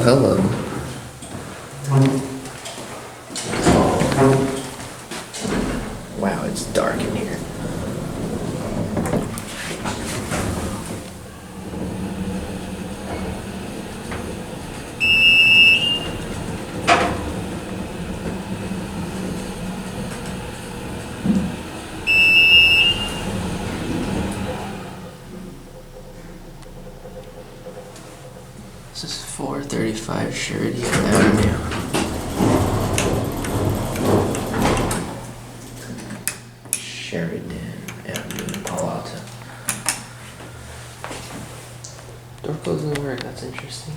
hello. Wow, it's dark in here. This is 435 Sheridan Avenue. Sheridan Avenue, Palo Alto. Door close doesn't work, that's interesting.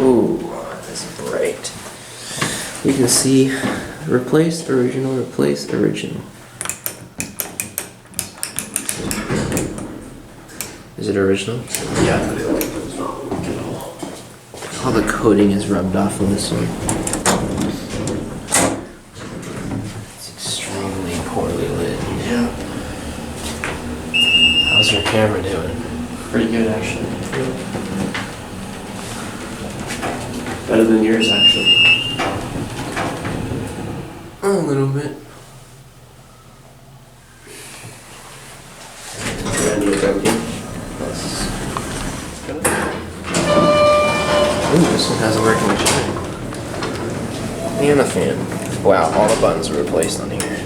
Ooh, that's bright. You can see replace original, replace original. Is it original? Yeah, I feel like it's not looking at all. All the coating is rubbed off of this one. It's extremely poorly lit. Yeah. How's your camera doing? Pretty good, actually. Better than yours, actually. A little bit. Brand new empty. Ooh, this one has a working chime. And a fan. Wow, all the buttons are replaced on here.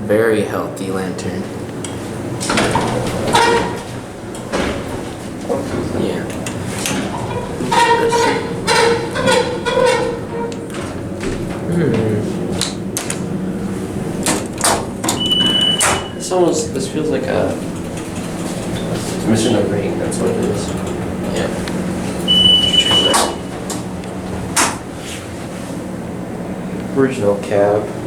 Very healthy lantern. Yeah. This feels like a missing a ring, that's what it is. Yeah. Original cab.